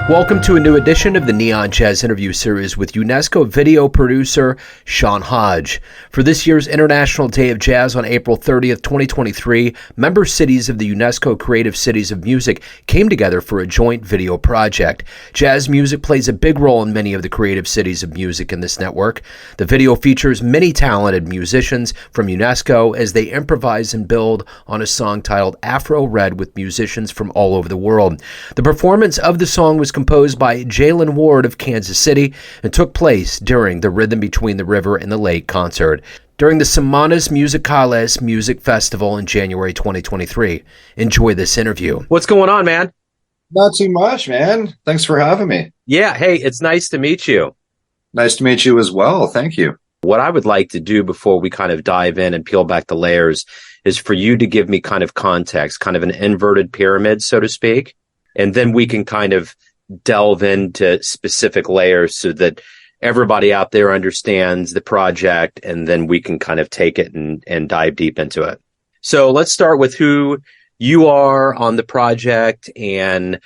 Welcome to a new edition of the Neon Jazz interview series with UNESCO video producer Sean Hodge. For this year's International Day of Jazz on April 30th, 2023, member cities of the UNESCO Creative Cities of Music came together for a joint video project. Jazz music plays a big role in many of the creative cities of music in this network. The video features many talented musicians from UNESCO as they improvise and build on a song titled Afro-Red with musicians from all over the world. The performance of the song was composed by Jaylen of Kansas City and took place during the Rhythm Between the River and the Lake concert during the Semanas Musicales Music Festival in January 2023. Enjoy this interview. What's going on, man? Not too much, man. Thanks for having me. Yeah, hey, it's nice to meet you. Nice to meet you as well. Thank you. What I would like to do before we kind of dive in and peel back the layers is for you to give me kind of context, kind of an inverted pyramid, so to speak, and then we can kind of delve into specific layers so that everybody out there understands the project, and then we can kind of take it and dive deep into it. So let's start with who you are on the project and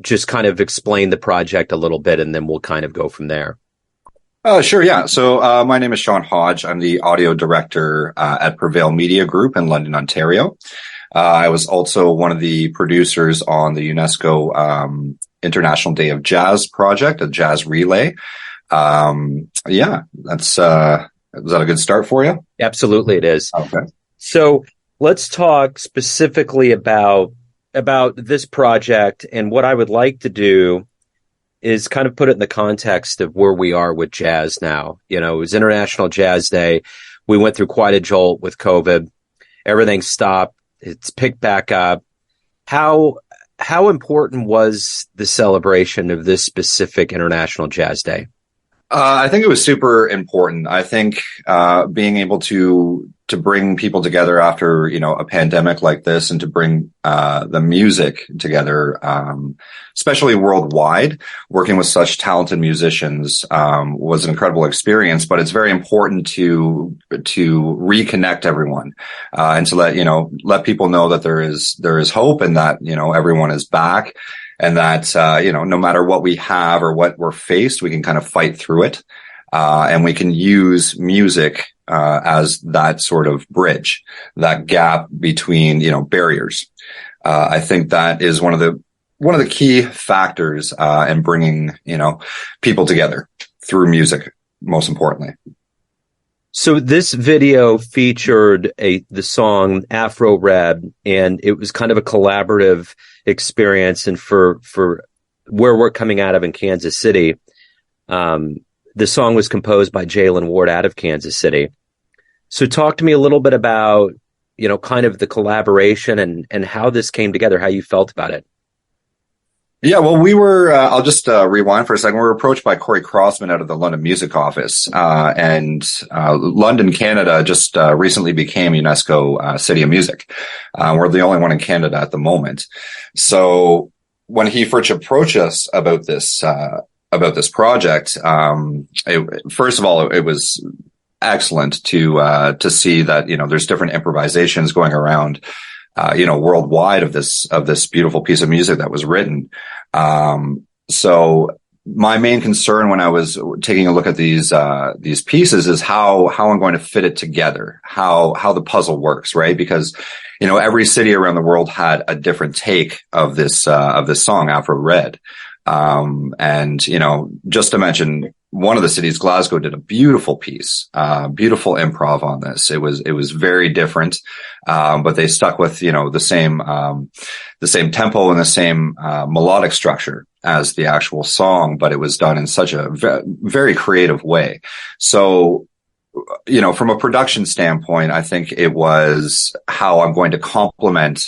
just kind of explain the project a little bit, and then we'll kind of go from there. Sure, yeah. So my name is Sean Hodge. I'm the audio director at Prevail Media Group in London, Ontario. I was also one of the producers on the UNESCO International Day of Jazz project, a jazz relay. Yeah, is that a good start for you? Absolutely, it is. Okay. So let's talk specifically about this project, and what I would like to do is kind of put it in the context of where we are with jazz now. You know, it was International Jazz Day. We went through quite a jolt with COVID. Everything stopped. It's picked back up. How important was the celebration of this specific International Jazz Day? I think it was super important. I think being able to bring people together after, a pandemic like this, and to bring the music together, especially worldwide, working with such talented musicians, was an incredible experience. But it's very important to reconnect everyone, and to let people know that there is hope, and that everyone is back. And that, no matter what we have or what we're faced, we can kind of fight through it. And we can use music, as that sort of bridge, that gap between, barriers. I think that is one of the key factors, in bringing, people together through music, most importantly. So this video featured the song Afro-Red, and it was kind of a collaborative experience. And for where we're coming out of in Kansas City, the song was composed by Jaylen out of Kansas City. So talk to me a little bit about, kind of the collaboration and how this came together, how you felt about it. Yeah, well, we were, I'll just rewind for a second. We were approached by Corey Crossman out of the London Music Office. And London, Canada just recently became UNESCO City of Music. We're the only one in Canada at the moment. So when he first approached us about this project, first of all, it was excellent to see that, there's different improvisations going around, worldwide of this beautiful piece of music that was written. So my main concern when I was taking a look at these pieces is how I'm going to fit it together, how the puzzle works, right? Because, every city around the world had a different take of this song, Afro-Red. And, just to mention, one of the cities, Glasgow, did a beautiful piece, beautiful improv on this. It was very different. But they stuck with, the same tempo and the same, melodic structure as the actual song, but it was done in such a very creative way. So, from a production standpoint, I think it was how I'm going to complement,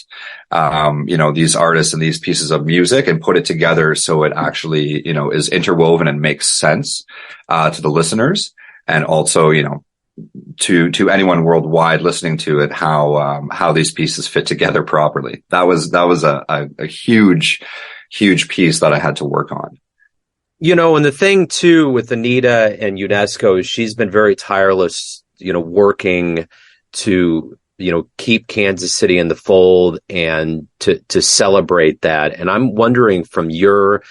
these artists and these pieces of music and put it together so it actually, is interwoven and makes sense, to the listeners, and also, to anyone worldwide listening to it, how these pieces fit together properly. That was a huge piece that I had to work on. And the thing too with Anita and UNESCO is she's been very tireless, working to, keep Kansas City in the fold and to celebrate that. And I'm wondering from your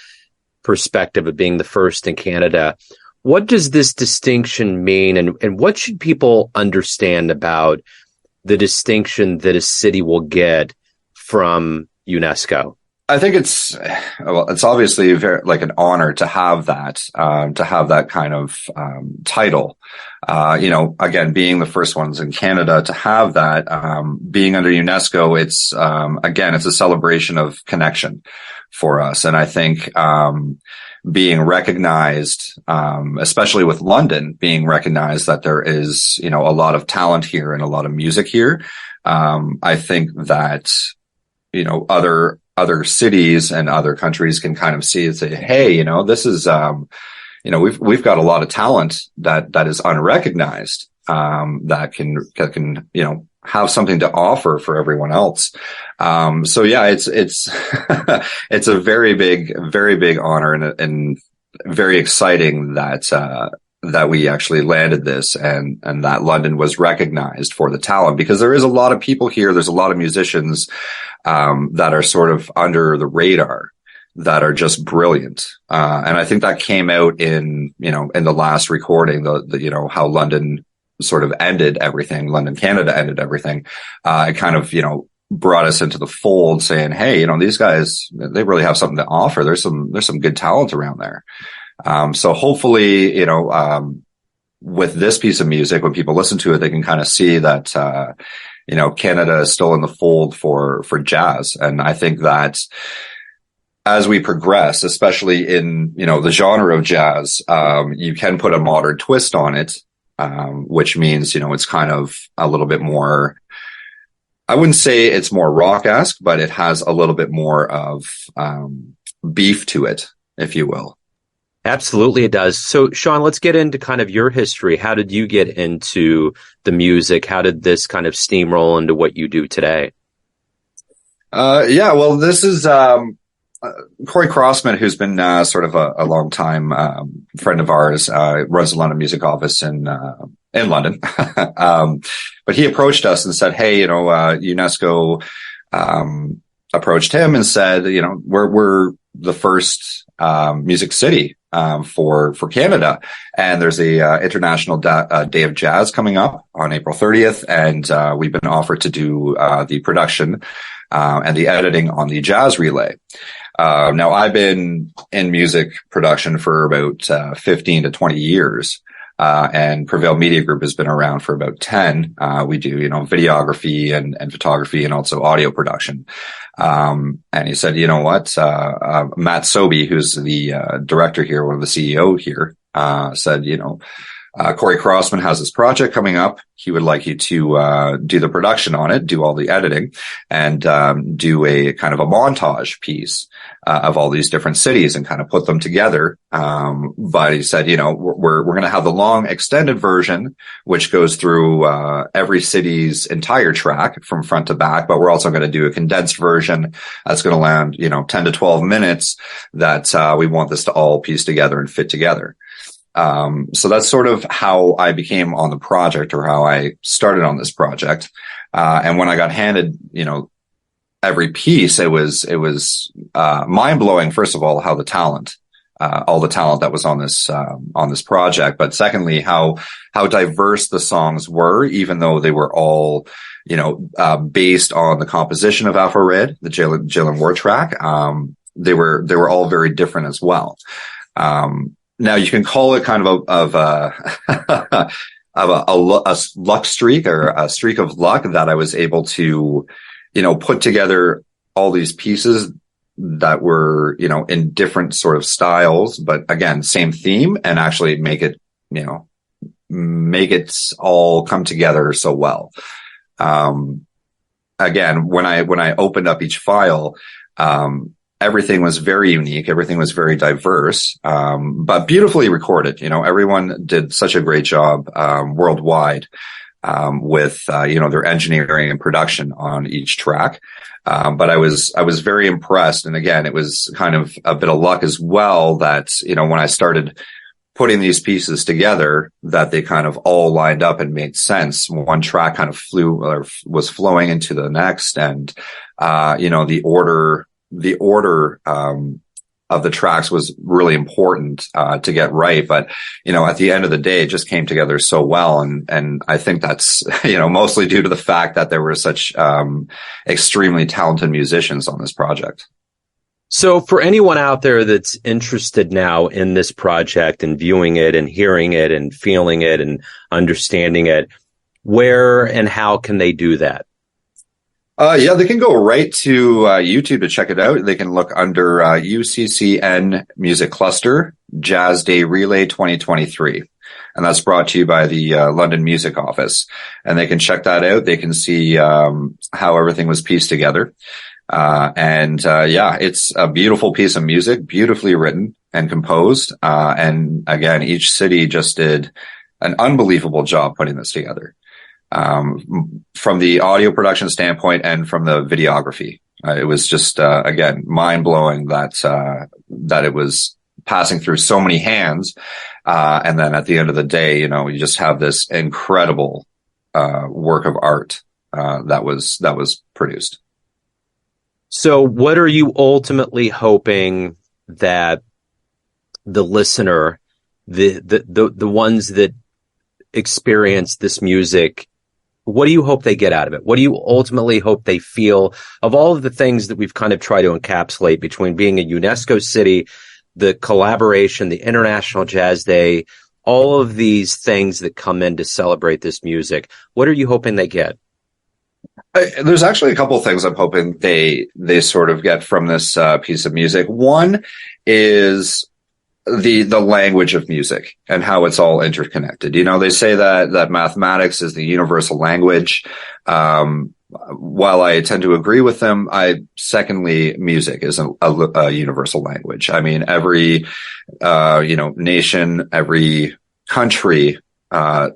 perspective of being the first in Canada. What does this distinction mean, and what should people understand about the distinction that a city will get from UNESCO? I think it's obviously very like an honor to have that kind of title. Again, being the first ones in Canada to have that, being under UNESCO, it's it's a celebration of connection for us, and I think being recognized, especially with London, being recognized that there is a lot of talent here and a lot of music here. I think that other cities and other countries can kind of see and say, hey, this is, we've got a lot of talent that is unrecognized, that can, have something to offer for everyone else. So yeah, it's, it's a very big honor and very exciting that we actually landed this and that London was recognized for the talent, because there is a lot of people here. There's a lot of musicians, that are sort of under the radar that are just brilliant. And I think that came out in the last recording, the how London sort of ended everything. London, Canada ended everything. It kind of, brought us into the fold saying, hey, these guys, they really have something to offer. There's some good talent around there. So hopefully, with this piece of music, when people listen to it, they can kind of see that, Canada is still in the fold for jazz. And I think that as we progress, especially in, the genre of jazz, you can put a modern twist on it, which means, it's kind of a little bit more, I wouldn't say it's more rock-esque, but it has a little bit more of, beef to it, if you will. Absolutely, it does. So, Sean, let's get into kind of your history. How did you get into the music? How did this kind of steamroll into what you do today? Well, this is Corey Crossman, who's been sort of a long time friend of ours, runs the London Music Office in London. But he approached us and said, "Hey, UNESCO approached him and said, we're the first music city for Canada, and there's a international day of jazz coming up on April 30th, and we've been offered to do the production and the editing on the jazz relay." Now I've been in music production for about 15 to 20 years. And Prevail Media Group has been around for about 10. We do, videography and photography and also audio production. And he said, you know what, Matt Sobey, who's the director here, one of the CEO here, said, Corey Crossman has this project coming up. He would like you to do the production on it, do all the editing, and do a kind of a montage piece of all these different cities and kind of put them together. But he said, we're going to have the long extended version, which goes through every city's entire track from front to back. But we're also going to do a condensed version that's going to land, 10 to 12 minutes that we want this to all piece together and fit together. So that's sort of how I became on the project, or how I started on this project. And when I got handed, every piece, it was mind blowing. First of all, how the talent, all the talent that was on this project. But secondly, how diverse the songs were, even though they were all, based on the composition of Afro-Red, the Jaylen Ward track. They were all very different as well. Now you can call it kind of a luck streak, or a streak of luck, that I was able to, put together all these pieces that were, in different sort of styles, but again, same theme, and actually make it all come together so well. Again, when I opened up each file, everything was very unique. Everything was very diverse, but beautifully recorded. Everyone did such a great job, worldwide, with, their engineering and production on each track. But I was very impressed. And again, it was kind of a bit of luck as well that, when I started putting these pieces together, that they kind of all lined up and made sense. One track kind of was flowing into the next, and, the order of the tracks was really important to get right. But, at the end of the day, it just came together so well. And I think that's, mostly due to the fact that there were such extremely talented musicians on this project. So for anyone out there that's interested now in this project and viewing it and hearing it and feeling it and understanding it, where and how can they do that? They can go right to YouTube to check it out. They can look under UCCN Music Cluster Jazz Day Relay 2023. And that's brought to you by the London Music Office. And they can check that out. They can see how everything was pieced together. It's a beautiful piece of music, beautifully written and composed. And again, each city just did an unbelievable job putting this together. From the audio production standpoint and from the videography. It was just, again, mind blowing that it was passing through so many hands. And then at the end of the day, you just have this incredible, work of art, that was produced. So what are you ultimately hoping that the listener, the ones that experience this music, what do you hope they get out of it? What do you ultimately hope they feel of all of the things that we've kind of tried to encapsulate between being a UNESCO city, the collaboration, the International Jazz Day, all of these things that come in to celebrate this music? What are you hoping they get? There's actually a couple of things I'm hoping they sort of get from this piece of music. One is the language of music and how it's all interconnected. They say that mathematics is the universal language. While I tend to agree with them, secondly, music is a universal language. I mean, every, nation, every country,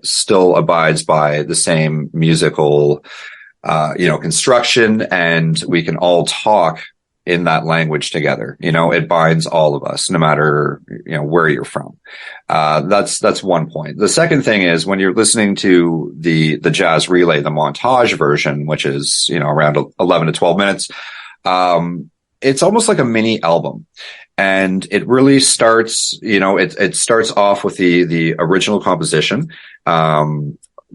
still abides by the same musical, construction, and we can all talk in that language together. It binds all of us, no matter, where you're from. That's one point. The second thing is when you're listening to the jazz relay, the montage version, which is, around 11 to 12 minutes, it's almost like a mini album. And it really starts, it starts off with the original composition,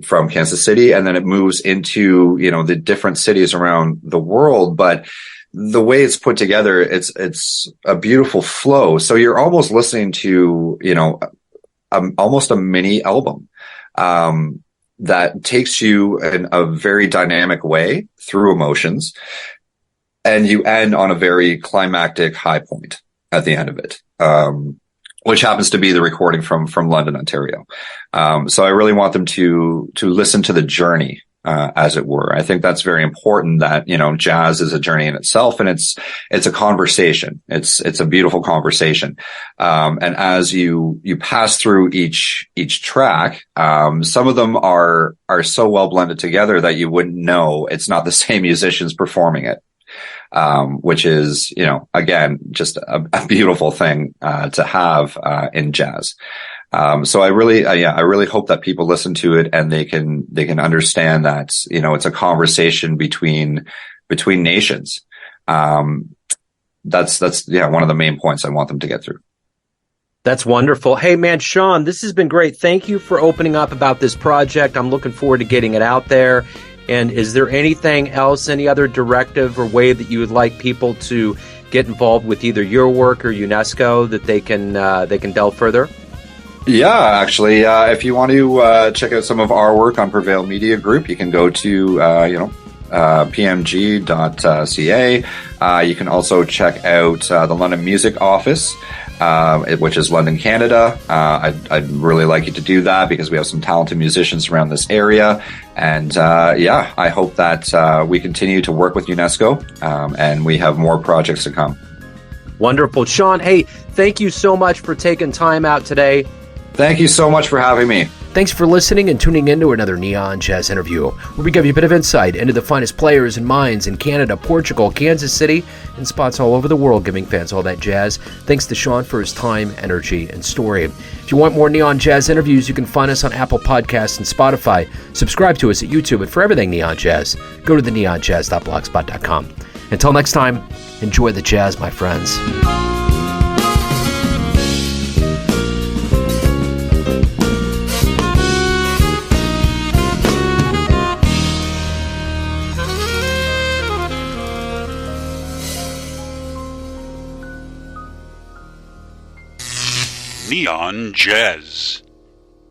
from Kansas City, and then it moves into, the different cities around the world. But the way it's put together, it's a beautiful flow. So you're almost listening to, almost a mini album, that takes you in a very dynamic way through emotions. And you end on a very climactic high point at the end of it. Which happens to be the recording from London, Ontario. So I really want them to listen to the journey, as it were. I think that's very important that, jazz is a journey in itself, and it's a conversation. It's a beautiful conversation. And as you pass through each track, some of them are so well blended together that you wouldn't know it's not the same musicians performing it. Which is, again, just a beautiful thing, to have, in jazz. So I really hope that people listen to it and they can understand that, it's a conversation between nations. That's one of the main points I want them to get through. That's wonderful. Hey, man, Sean, this has been great. Thank you for opening up about this project. I'm looking forward to getting it out there. And is there anything else, any other directive or way that you would like people to get involved with either your work or UNESCO that they can delve further? Yeah, actually, if you want to check out some of our work on Prevail Media Group, you can go to pmg.ca. You can also check out the London Music Office, which is London, Canada. I'd really like you to do that because we have some talented musicians around this area. And I hope that we continue to work with UNESCO, and we have more projects to come. Wonderful. Sean, hey, thank you so much for taking time out today. Thank you so much for having me. Thanks for listening and tuning in to another Neon Jazz interview, where we give you a bit of insight into the finest players and minds in Canada, Portugal, Kansas City, and spots all over the world, giving fans all that jazz. Thanks to Sean for his time, energy, and story. If you want more Neon Jazz interviews, you can find us on Apple Podcasts and Spotify. Subscribe to us at YouTube, and for everything Neon Jazz, go to theneonjazz.blogspot.com. Until next time, enjoy the jazz, my friends. Neon Jazz.